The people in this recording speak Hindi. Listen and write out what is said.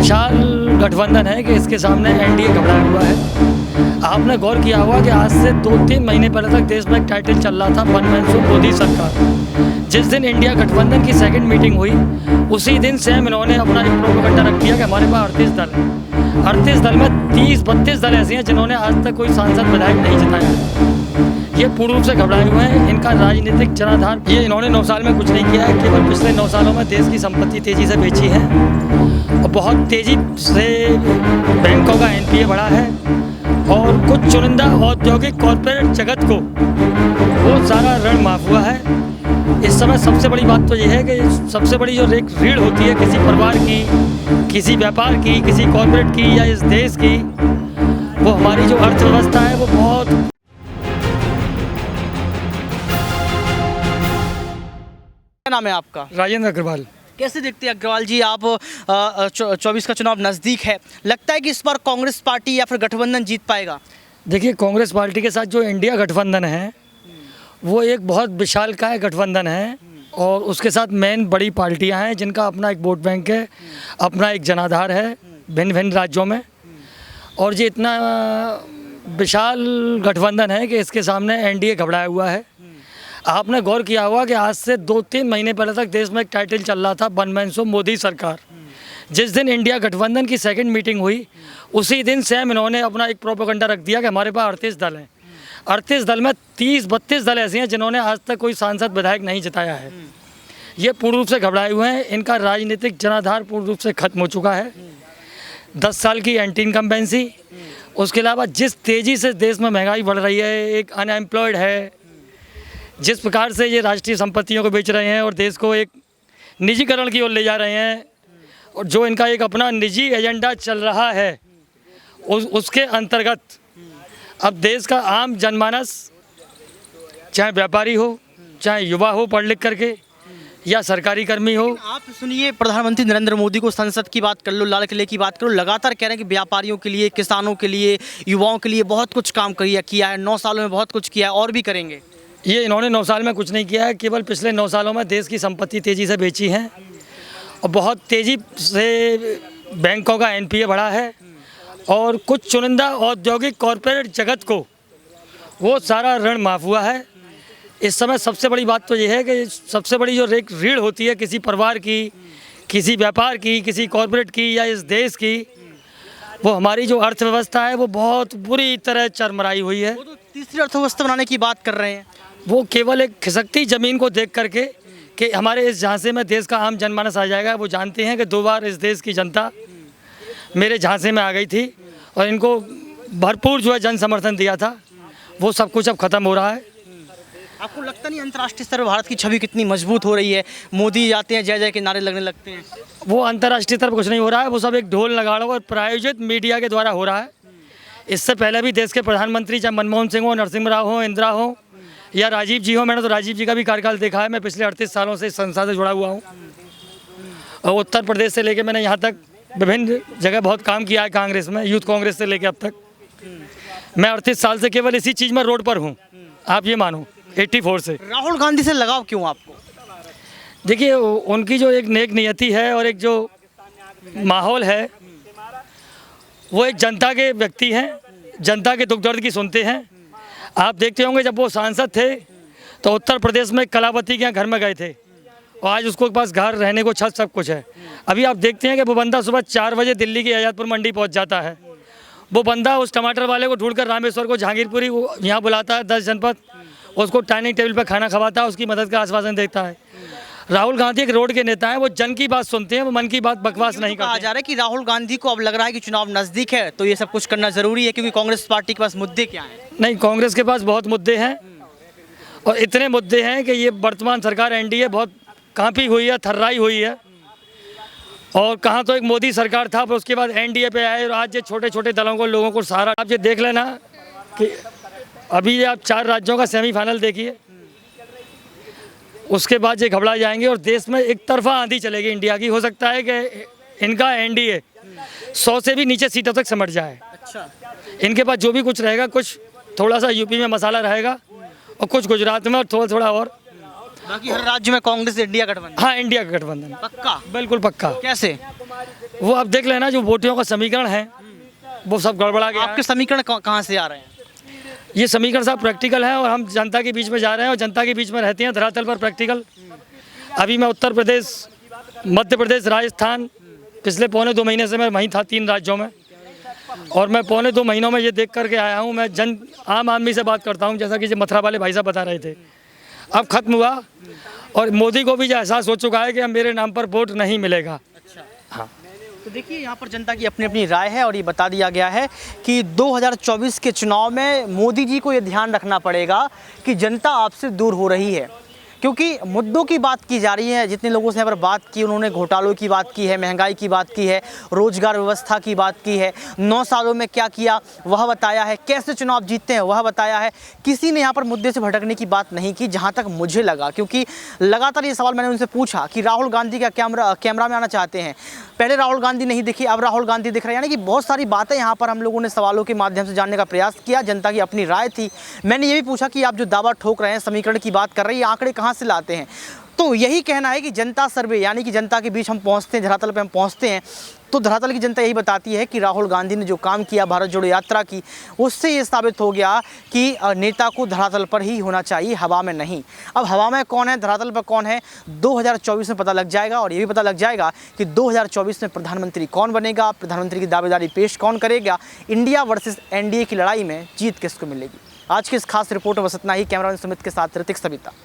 विशाल गठबंधन है कि इसके सामने एनडीए घबराया हुआ है। आपने गौर किया होगा कि आज से 2-3 महीने पहले तक देश में एक टाइटल चल रहा था वन मैन शो मोदी सरकार। जिस दिन इंडिया गठबंधन की सेकंड मीटिंग हुई उसी दिन सेम इन्होंने अपना एक प्रोपेगेंडा रख दिया कि हमारे पास 38 दल हैं। 38 दल में 30-32 दल ऐसे हैं जिन्होंने आज तक कोई सांसद विधायक नहीं जिताया। ये पूर्ण रूप से घबराए हुए हैं। इनका राजनीतिक जनाधार ये इन्होंने 9 साल में कुछ नहीं किया है। केवल पिछले 9 सालों में देश की संपत्ति तेजी से बेची है और बहुत तेजी से बैंकों का एनपीए बढ़ा है और कुछ चुनिंदा औद्योगिक कॉरपोरेट जगत को वो सारा ऋण माफ हुआ है। इस समय सबसे बड़ी बात तो ये है कि सबसे बड़ी जो रीढ़ होती है किसी परिवार की, किसी व्यापार की, किसी कॉरपोरेट की या इस देश की, वो हमारी जो अर्थव्यवस्था है वो बहुत। क्या नाम है आपका? राजेंद्र अग्रवाल। कैसे देखते हैं अग्रवाल जी, आप 24 का चुनाव नज़दीक है, लगता है कि इस बार कांग्रेस पार्टी या फिर गठबंधन जीत पाएगा? देखिए, कांग्रेस पार्टी के साथ जो इंडिया गठबंधन है वो एक बहुत विशालकाय गठबंधन है और उसके साथ मेन बड़ी पार्टियां हैं जिनका अपना एक वोट बैंक है, अपना एक जनाधार है भिन्न भिन्न राज्यों में। और ये इतना विशाल गठबंधन है कि इसके सामने एनडीए घबराया हुआ है। आपने गौर किया होगा कि आज से 2-3 महीने पहले तक देश में एक टाइटल चल रहा था वन मैन शो मोदी सरकार। जिस दिन इंडिया गठबंधन की सेकंड मीटिंग हुई उसी दिन सेम इन्होंने अपना एक प्रोपेगेंडा रख दिया कि हमारे पास 38 दल हैं। 38 दल में 30-32 दल ऐसे हैं जिन्होंने आज तक कोई सांसद विधायक नहीं जिताया है। ये पूर्ण रूप से घबराए हुए हैं। इनका राजनीतिक जनाधार पूर्ण रूप से खत्म हो चुका है। 10 साल की एंटी इनकम्बेंसी, उसके अलावा जिस तेज़ी से देश में महंगाई बढ़ रही है, एक अनएम्प्लॉयड है, जिस प्रकार से ये राष्ट्रीय संपत्तियों को बेच रहे हैं और देश को एक निजीकरण की ओर ले जा रहे हैं और जो इनका एक अपना निजी एजेंडा चल रहा है उसके अंतर्गत अब देश का आम जनमानस, चाहे व्यापारी हो, चाहे युवा हो पढ़ लिख करके, या सरकारी कर्मी हो। आप सुनिए, प्रधानमंत्री नरेंद्र मोदी को संसद की बात कर लो, लाल किले की बात करो, लगातार कह रहे हैं कि व्यापारियों के लिए, किसानों के लिए, युवाओं के लिए बहुत कुछ काम किया है, 9 सालों में बहुत कुछ किया है और भी करेंगे। ये इन्होंने 9 साल में कुछ नहीं किया है। केवल पिछले 9 सालों में देश की संपत्ति तेज़ी से बेची है और बहुत तेज़ी से बैंकों का एनपीए बढ़ा है और कुछ चुनिंदा औद्योगिक कॉरपोरेट जगत को वो सारा ऋण माफ हुआ है। इस समय सबसे बड़ी बात तो ये है कि सबसे बड़ी जो रीढ़ होती है किसी परिवार की, किसी व्यापार की, किसी कॉरपोरेट की या इस देश की, वो हमारी जो अर्थव्यवस्था है वो बहुत बुरी तरह चरमराई हुई है। वो तो तीसरी अर्थव्यवस्था बनाने की बात कर रहे हैं। वो केवल एक खिसकती ज़मीन को देख करके कि हमारे इस झांसे में देश का आम जनमानस आ जाएगा। वो जानते हैं कि 2 बार इस देश की जनता मेरे झांसे में आ गई थी और इनको भरपूर जो है जन समर्थन दिया था, वो सब कुछ अब ख़त्म हो रहा है। आपको लगता नहीं अंतर्राष्ट्रीय स्तर पर भारत की छवि कितनी मजबूत हो रही है? मोदी जाते हैं, जय जय के नारे लगने लगते हैं। वो अंतर्राष्ट्रीय स्तर पर कुछ नहीं हो रहा है, वो सब एक ढोल नगाड़ों और प्रायोजित मीडिया के द्वारा हो रहा है। इससे पहले भी देश के प्रधानमंत्री चाहे मनमोहन सिंह हो, नरसिम्हा राव हो, इंदिरा हो या राजीव जी हो, मैंने तो राजीव जी का भी कार्यकाल देखा है। मैं पिछले 38 सालों से इस संस्था से जुड़ा हुआ हूँ और उत्तर प्रदेश से लेकर मैंने यहाँ तक विभिन्न जगह बहुत काम किया है कांग्रेस में, यूथ कांग्रेस से लेकर अब तक। मैं 38 साल से केवल इसी चीज़ में रोड पर हूँ, आप ये मानो 84 से। राहुल गांधी से लगाव क्यों आपको? देखिए, उनकी जो एक नेक नियति है और एक जो माहौल है, वो एक जनता के व्यक्ति हैं, जनता के दुख दर्द की सुनते हैं। आप देखते होंगे जब वो सांसद थे तो उत्तर प्रदेश में कलावती के यहाँ घर में गए थे और आज उसको पास घर, रहने को छत, सब कुछ है। अभी आप देखते हैं कि वो बंदा सुबह 4 बजे दिल्ली की आज़ादपुर मंडी पहुँच जाता है। वो बंदा उस टमाटर वाले को ढूंढकर रामेश्वर को, जहांगीरपुरी यहाँ बुलाता है, 10 जनपद, उसको डाइनिंग टेबल पर खाना खवाता है, उसकी मदद का आश्वासन देता है। राहुल गांधी एक रोड के नेता है, वो जन की बात सुनते हैं, वो मन की बात बकवास नहीं करते। कहा जा रहा है कि राहुल गांधी को अब लग रहा है कि चुनाव नज़दीक है तो ये सब कुछ करना ज़रूरी है, क्योंकि कांग्रेस पार्टी के पास मुद्दे क्या हैं? नहीं, कांग्रेस के पास बहुत मुद्दे हैं और इतने मुद्दे हैं कि ये वर्तमान सरकार एनडीए बहुत कांपी हुई है, थर्राई हुई है। और कहाँ तो एक मोदी सरकार था, फिर उसके बाद एनडीए पे आए और आज ये छोटे छोटे दलों को, लोगों को सहारा। आप ये देख लेना कि अभी ये आप 4 राज्यों का सेमीफाइनल देखिए, उसके बाद ये घबरा जाएंगे और देश में एक तरफा आंधी चलेगी इंडिया की। हो सकता है कि इनका एनडीए 100 से भी नीचे सीटों तक सिमट जाए। अच्छा, इनके पास जो भी कुछ रहेगा, कुछ थोड़ा सा यूपी में मसाला रहेगा और कुछ गुजरात में और थोड़ा थोड़ा और बाकी हर राज्य में कांग्रेस इंडिया गठबंधन हाँ, इंडिया का गठबंधन पक्का। बिल्कुल पक्का। कैसे? वो आप देख लेना, जो वोटियों का समीकरण है वो सब गड़बड़ा गया आपके समीकरण कहाँ से आ रहे हैं? है। ये समीकरण साहब प्रैक्टिकल है और हम जनता के बीच में जा रहे हैं और जनता के बीच में रहते हैं धरातल पर प्रैक्टिकल। अभी मैं उत्तर प्रदेश, मध्य प्रदेश, राजस्थान, पिछले पौने 2 महीने से मैं वहीं था 3 राज्यों में, और मैं पौने 2 महीनों में ये देख करके आया हूँ। मैं आम आदमी से बात करता हूँ, जैसा कि मथुरा वाले भाई साहब बता रहे थे। अब खत्म हुआ और मोदी को भी जो एहसास हो चुका है कि अब मेरे नाम पर वोट नहीं मिलेगा। हाँ, तो देखिए यहाँ पर जनता की अपनी अपनी राय है और ये बता दिया गया है कि 2024 के चुनाव में मोदी जी को ये ध्यान रखना पड़ेगा कि जनता आपसे दूर हो रही है, क्योंकि मुद्दों की बात की जा रही है। जितने लोगों से यहाँ पर बात की, उन्होंने घोटालों की बात की है, महंगाई की बात की है, रोजगार व्यवस्था की बात की है, 9 सालों में क्या किया वह बताया है, कैसे चुनाव जीतते हैं वह बताया है। किसी ने यहाँ पर मुद्दे से भटकने की बात नहीं की, जहाँ तक मुझे लगा, क्योंकि लगातार ये सवाल मैंने उनसे पूछा कि राहुल गांधी का कैमरा में आना चाहते हैं। पहले राहुल गांधी नहीं दिखी, अब राहुल गांधी दिख रहे हैं। यानी कि बहुत सारी बातें यहाँ पर हम लोगों ने सवालों के माध्यम से जानने का प्रयास किया। जनता की अपनी राय थी। मैंने ये भी पूछा कि आप जो दावा ठोक रहे हैं, समीकरण की बात कर रहे हैं, ये आंकड़े कहाँ से लाते हैं? तो यही कहना है कि जनता सर्वे, यानी कि जनता के बीच हम पहुँचते हैं, धरातल पर हम पहुँचते हैं, तो धरातल की जनता यही बताती है कि राहुल गांधी ने जो काम किया, भारत जोड़ो यात्रा की, उससे ये साबित हो गया कि नेता को धरातल पर ही होना चाहिए, हवा में नहीं। अब हवा में कौन है, धरातल पर कौन है, 2024 में पता लग जाएगा। और ये भी पता लग जाएगा कि 2024 में प्रधानमंत्री कौन बनेगा, प्रधानमंत्री की दावेदारी पेश कौन करेगा, इंडिया वर्सेस एनडीए की लड़ाई में जीत किसको मिलेगी। आज की इस खास रिपोर्ट में बस इतना ही। कैमरामैन सुमित के साथ ऋतिक सविता।